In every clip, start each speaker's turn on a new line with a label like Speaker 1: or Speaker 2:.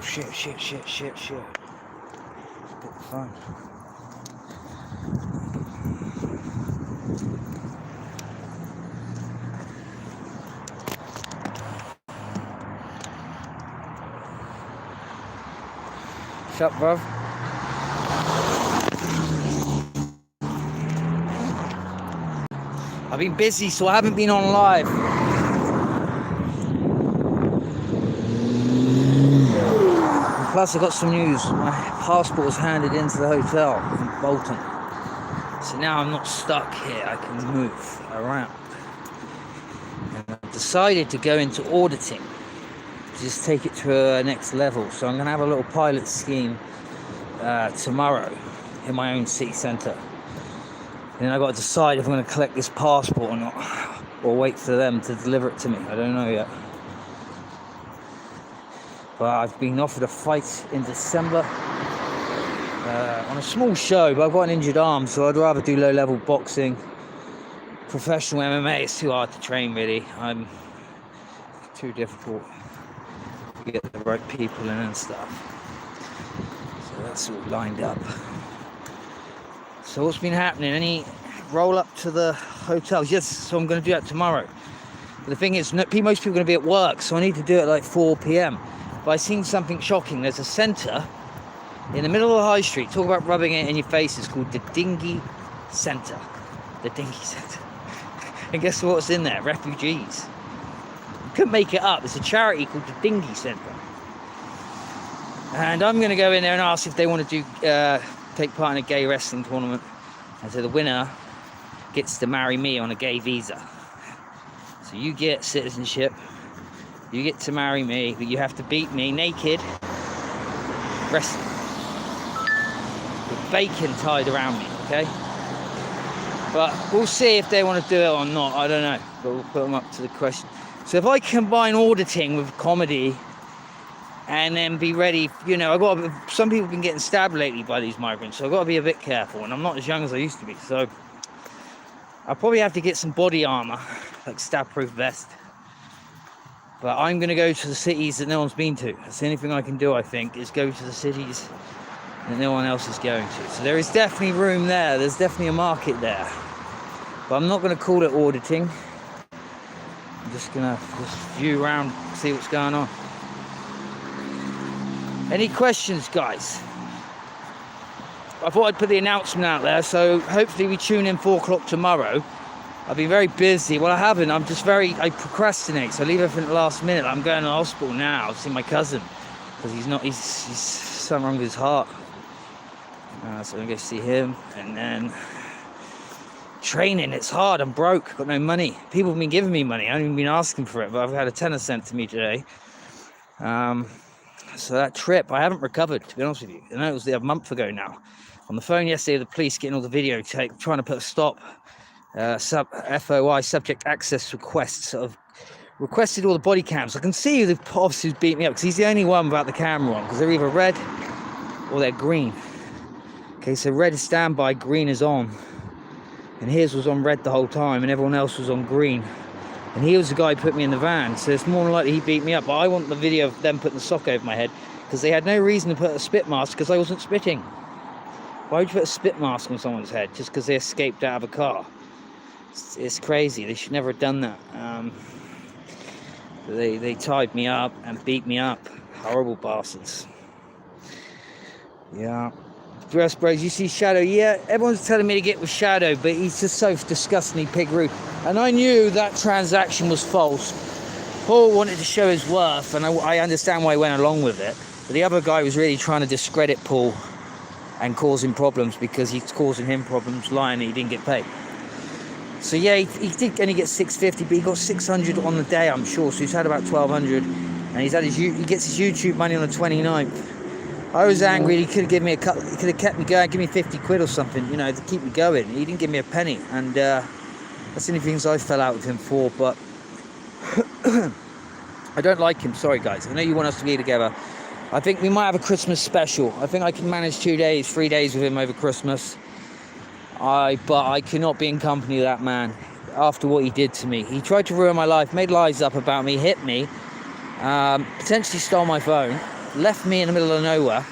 Speaker 1: shit. Bit fun. What's up, bruv? I've been busy, so I haven't been on live. And plus, I got some news. My passport was handed into the hotel in Bolton. So now I'm not stuck here. I can move around. And I've decided to go into auditing. Just take it to a next level. So I'm going to have a little pilot scheme tomorrow in my own city centre. And then I've got to decide if I'm going to collect this passport or not, or wait for them to deliver it to me. I don't know yet. But I've been offered a fight in December on a small show, but I've got an injured arm, so I'd rather do low-level boxing. Professional MMA, it's too hard to train, really. I'm too difficult to get the right people in and stuff. So that's all lined up. So what's been happening? Any roll up to the hotels? Yes, so I'm going to do that tomorrow. But the thing is, most people are going to be at work, so I need to do it at like 4 p.m. But I've seen something shocking. There's a centre in the middle of the high street. Talk about rubbing it in your face. It's called the Dinghy Centre. The Dinghy Centre. And guess what's in there? Refugees. You couldn't make it up. It's a charity called the Dinghy Centre. And I'm going to go in there and ask if they want to do take part in a gay wrestling tournament. And so the winner gets to marry me on a gay visa. So you get citizenship. You get to marry me, but you have to beat me naked wrestling. With bacon tied around me, okay? But we'll see if they want to do it or not. I don't know. But we'll put them up to the question. So if I combine auditing with comedy and then be ready, you know, some people have been getting stabbed lately by these migrants, so I've got to be a bit careful, and I'm not as young as I used to be, so I'll probably have to get some body armour, like stab-proof vest. But I'm going to go to the cities that no one's been to. That's the only thing I can do, I think, is go to the cities that no one else is going to. So there is definitely room there. There's definitely a market there. But I'm not going to call it auditing. I'm just going to view around, see what's going on. Any questions, guys? I thought I'd put the announcement out there, so hopefully we tune in 4 o'clock tomorrow. I've been very busy. Well, I haven't. I procrastinate, so I leave everything at the last minute. I'm going to the hospital now. I've seen my cousin, because he's something wrong with his heart. So I'm going to go see him, and then training. It's hard. I'm broke. Got no money. People have been giving me money. I haven't even been asking for it, but I've had a tenner sent to me today. So that trip, I haven't recovered, to be honest with you. I know it was a month ago now. On the phone yesterday with the police, getting all the video tape, trying to put a stop. FOI, subject access requests, sort of requested all the body cams. I can see the officers beat me up, because he's the only one without the camera on, because they're either red or they're green. Okay, so red is standby, green is on. And his was on red the whole time, and everyone else was on green. And he was the guy who put me in the van, so it's more than likely he beat me up. But I want the video of them putting the sock over my head, because they had no reason to put a spit mask, because I wasn't spitting. Why would you put a spit mask on someone's head just because they escaped out of a car? It's crazy. They should never have done that. They tied me up and beat me up. Horrible bastards. Yeah. Dress bros, you see Shadow? Yeah, everyone's telling me to get with Shadow, but he's just so disgustingly pig rude. And I knew that transaction was false. Paul wanted to show his worth, and I understand why he went along with it. But the other guy was really trying to discredit Paul and cause him problems, because he's causing him problems, lying that he didn't get paid. So yeah, he did only get 650, but he got 600 on the day, I'm sure. So he's had about 1,200, and he gets his YouTube money on the 29th. I was angry. He could have given me he could have kept me going, give me 50 quid or something, you know, to keep me going. He didn't give me a penny, and that's the only things I fell out with him for. But I don't like him. Sorry, guys. I know you want us to be together. I think we might have a Christmas special. I think I can manage 3 days with him over Christmas. But I cannot be in company of that man after what he did to me. He tried to ruin my life, made lies up about me, hit me, potentially stole my phone. left me in the middle of nowhere.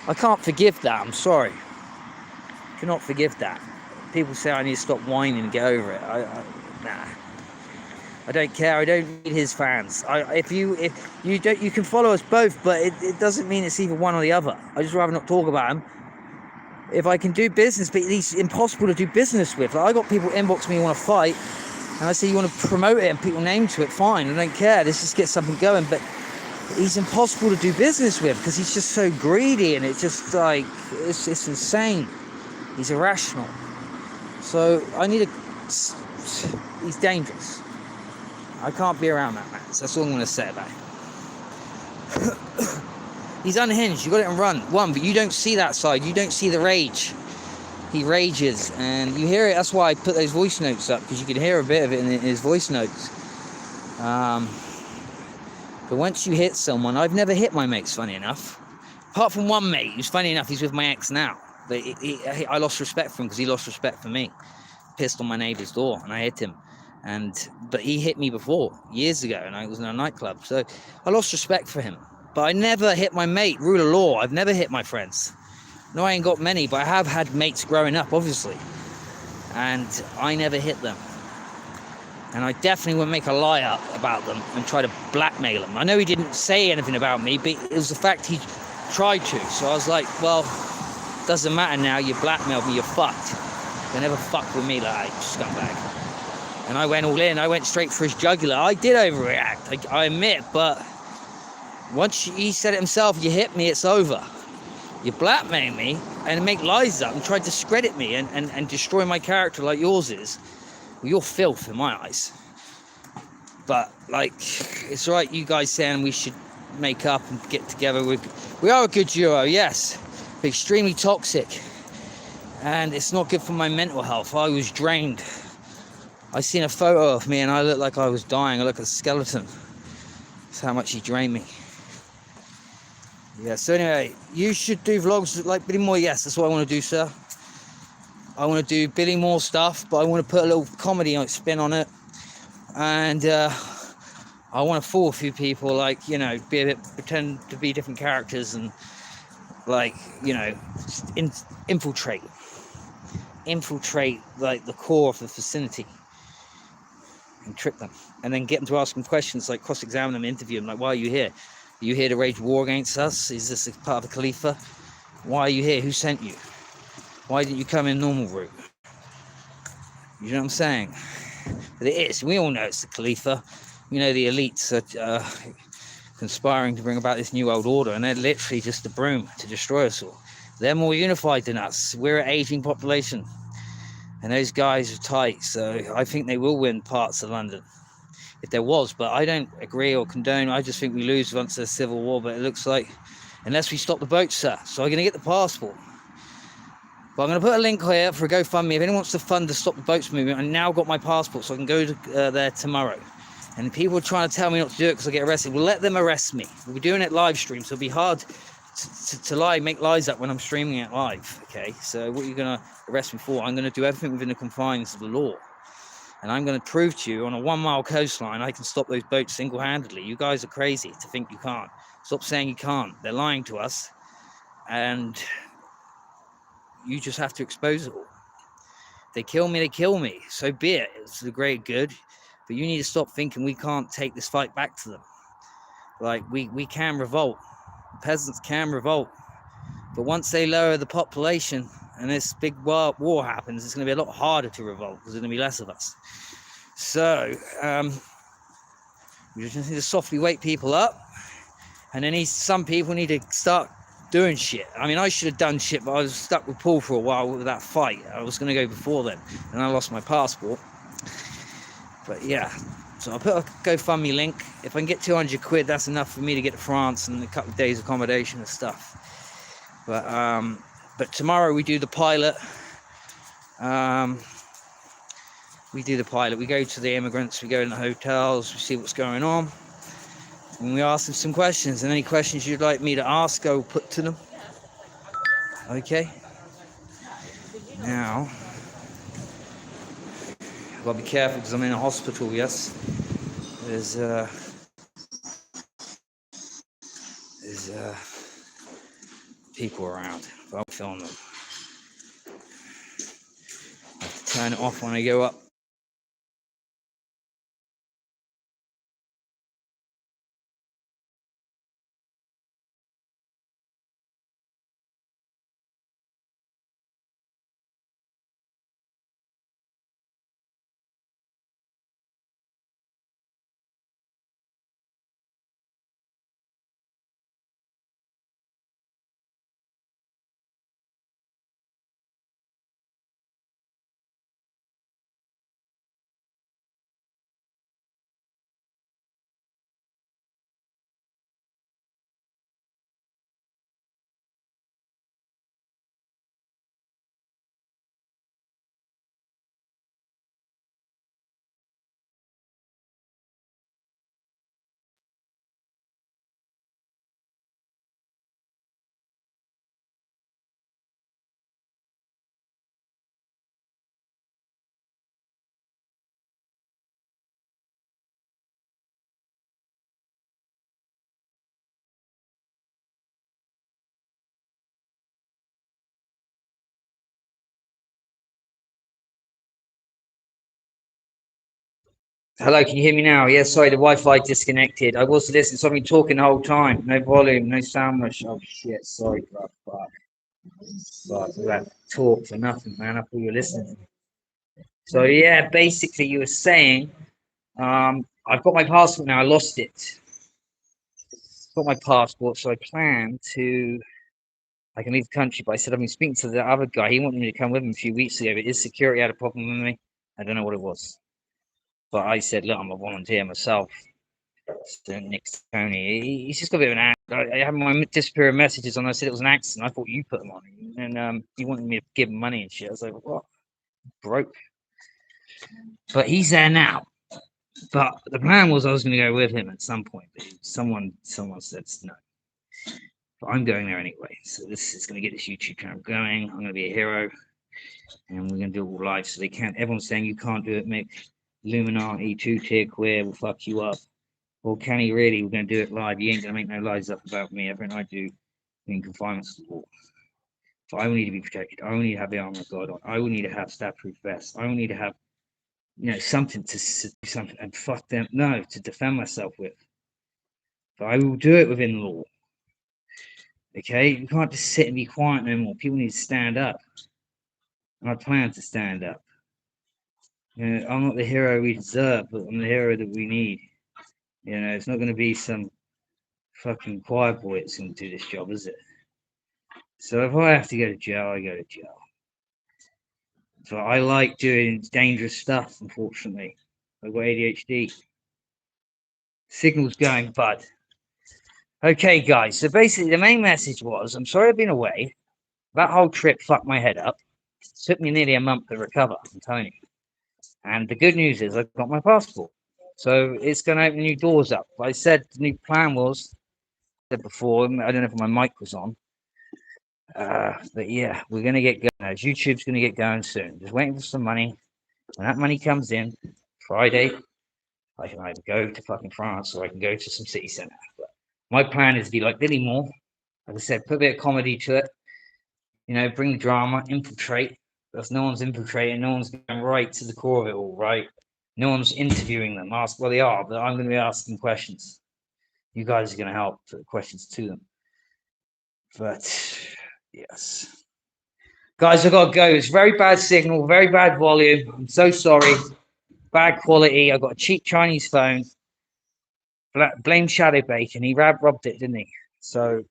Speaker 1: I can't forgive that. I'm sorry. I cannot forgive that. People say I need to stop whining and get over it. Nah. I don't care. I don't need his fans. If you don't, you can follow us both, but it doesn't mean it's either one or the other. I just rather not talk about him. If I can do business, but he's impossible to do business with. Like, I got people inbox me who want to fight, and I say you want to promote it and put your name to it, fine. I don't care. Let's just get something going. But he's impossible to do business with because he's just so greedy, and it's just like it's insane. He's irrational. So I need he's dangerous. I can't be around that man. So that's all I'm going to say about him. He's unhinged. You got it and run. But you don't see that side. You don't see the rage. He rages, and you hear it. That's why I put those voice notes up, because you could hear a bit of it in his voice notes. But once you hit someone, I've never hit my mates, funny enough. Apart from one mate, who's funny enough, he's with my ex now. But I lost respect for him because he lost respect for me. Pissed on my neighbour's door, and I hit him. But he hit me before, years ago, and I was in a nightclub. So I lost respect for him. But I never hit my mate, rule of law. I've never hit my friends. No, I ain't got many, but I have had mates growing up, obviously. And I never hit them. And I definitely wouldn't make a lie up about them and try to blackmail them. I know he didn't say anything about me, but it was the fact he tried to. So I was like, well, doesn't matter now. You blackmailed me, you're fucked. They never fuck with me like that, you scumbag. And I went all in. I went straight for his jugular. I did overreact, I admit, but once he said it himself, you hit me, it's over. You blackmail me and make lies up and try to discredit me and destroy my character like yours is. Well, you're filth in my eyes. But, like, it's right, you guys saying we should make up and get together. We are a good duo, yes, but extremely toxic. And it's not good for my mental health. I was drained. I seen a photo of me and I looked like I was dying. I look like a skeleton. That's how much he drained me. Yeah, so anyway, you should do vlogs like Billy Moore. Yes, that's what I want to do, sir. I want to do Billy Moore stuff, but I want to put a little comedy spin on it. And I want to fool a few people, like, you know, pretend to be different characters and, like, you know, infiltrate, like, the core of the vicinity and trick them. And then get them to ask them questions, like cross-examine them, interview them, like, why are you here? Are you here to wage war against us? Is this a part of the Khalifa? Why are you here? Who sent you? Why didn't you come in normal route? You know what I'm saying? But it is. We all know it's the Khalifa. You know, the elites are conspiring to bring about this new world order, and they're literally just a broom to destroy us all. They're more unified than us. We're an aging population, and those guys are tight. So I think they will win parts of London, if there was. But I don't agree or condone. I just think we lose once there's civil war. But it looks like, unless we stop the boats, sir. So I'm going to get the passport. But I'm going to put a link here for a GoFundMe. If anyone wants to fund to stop the boats movement, I now got my passport, so I can go to, there tomorrow. And people are trying to tell me not to do it because I get arrested. We'll let them arrest me. We'll be doing it live stream, so it'll be hard to lie, make lies up when I'm streaming it live. Okay, so what are you going to arrest me for? I'm going to do everything within the confines of the law. And I'm going to prove to you on a 1 mile coastline I can stop those boats single-handedly. You guys are crazy to think you can't. Stop saying you can't. They're lying to us. And you just have to expose it all. If they kill me, they kill me. So be it. It's the great good. But you need to stop thinking we can't take this fight back to them. Like, we can revolt. Peasants can revolt. But once they lower the population and this big war happens, it's going to be a lot harder to revolt because there's going to be less of us. So, we just need to softly wake people up. And then some people need to start doing shit. I mean, I should have done shit, but I was stuck with Paul for a while with that fight. I was going to go before then, and I lost my passport. But yeah, so I'll put a GoFundMe link. If I can get 200 quid, that's enough for me to get to France and a couple of days accommodation and stuff. But tomorrow we do the pilot. We go to the immigrants, we go in the hotels, we see what's going on. And we ask them some questions, and any questions you'd like me to ask, I will put to them. Okay? Now, I've got to be careful because I'm in a hospital, There's people around, but I'll film them. I have to turn it off when I go up. Hello, can you hear me now? Yeah, sorry, the Wi-Fi disconnected. I was listening, so I've been talking the whole time. No volume, no sound rush. Oh shit, sorry, bro. Fuck. Fuck, all that talk for nothing, man. I thought you were listening. So yeah, basically you were saying, I've got my passport now, I lost it. Got my passport, so I plan to I can leave the country, but I said I've been speaking to the other guy. He wanted me to come with him a few weeks ago, but his security had a problem with me. I don't know what it was. But I said, look, I'm a volunteer myself. So Nick Tony, he's just got a bit of an accident. I had my disappearing messages on. I said it was an accident. I thought you put them on. And he wanted me to give him money and shit. I was like, what? Broke. But he's there now. But the plan was I was going to go with him at some point. But someone said no. But I'm going there anyway. So this is going to get this YouTube channel going. I'm going to be a hero. And we're going to do it all live. So they can't. Everyone's saying you can't do it, Mick. Illuminati, two-tier queer will fuck you up. Well, can he really? We're going to do it live. You ain't going to make no lies up about me. Everything I do in confinement to the wall. So I will need to be protected. I will need to have the armor of God on. I will need to have stab-proof vests. I will need to have, something to do something and fuck them. No, to defend myself with. But I will do it within the law. Okay, you can't just sit and be quiet no more. People need to stand up. And I plan to stand up. I'm not the hero we deserve, but I'm the hero that we need. It's not going to be some fucking choir boy that's going to do this job, is it? So if I have to go to jail, I go to jail. So I like doing dangerous stuff, unfortunately. I've got ADHD. Signal's going, bud. Okay, guys. So basically, the main message was I'm sorry I've been away. That whole trip fucked my head up. It took me nearly a month to recover, I'm telling you. And the good news is I've got my passport. So it's going to open new doors up. I said the new plan was, I said before, I don't know if my mic was on. But yeah, we're going to get going. YouTube's going to get going soon. Just waiting for some money. When that money comes in, Friday, I can either go to fucking France or I can go to some city centre. But my plan is to be like Billy Moore. Like I said, put a bit of comedy to it. Bring the drama, infiltrate. Because no one's infiltrating. No one's going right to the core of it all, right? No one's interviewing them. Well, they are, but I'm going to be asking questions. You guys are going to help put questions to them. But yes. Guys, I've got to go. It's very bad signal, very bad volume. I'm so sorry. Bad quality. I've got a cheap Chinese phone. Blame Shadow Bacon. He robbed it, didn't he? So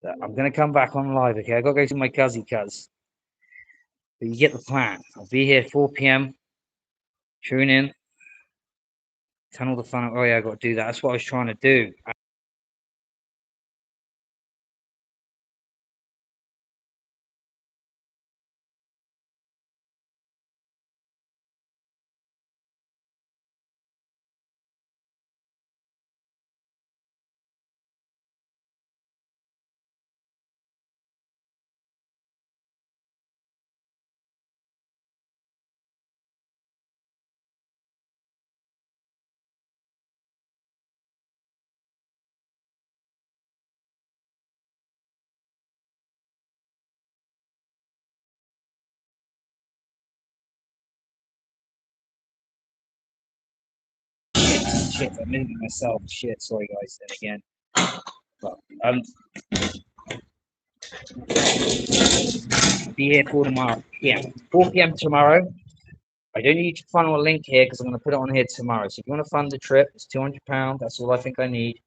Speaker 1: I'm going to come back on live, okay? I've got to go to my cuz. But you get the plan. I'll be here 4 p.m. Tune in. Turn all the fun. Oh, yeah, I've got to do that. That's what I was trying to do. shit, I'm moving myself. Shit, sorry guys. Then again, but be here for tomorrow. Yeah, 4 p.m. tomorrow. I don't need to funnel a link here because I'm going to put it on here tomorrow. So if you want to fund the trip, it's £200. That's all I think I need.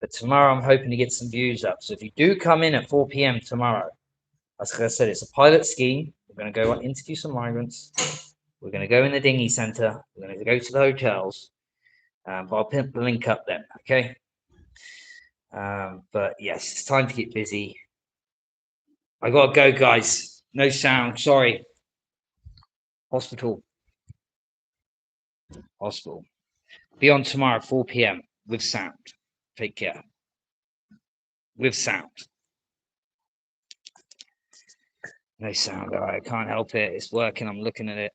Speaker 1: But tomorrow I'm hoping to get some views up. So if you do come in at 4 p.m. tomorrow, as I said, it's a pilot scheme. We're going to go interview some migrants. We're going to go in the dinghy center. We're going to go to the hotels. But I'll put the link up then, okay? But yes, it's time to get busy. I got to go, guys. No sound. Sorry. Hospital. Be on tomorrow, 4 p.m. with sound. Take care. With sound. No sound. All right, I can't help it. It's working. I'm looking at it.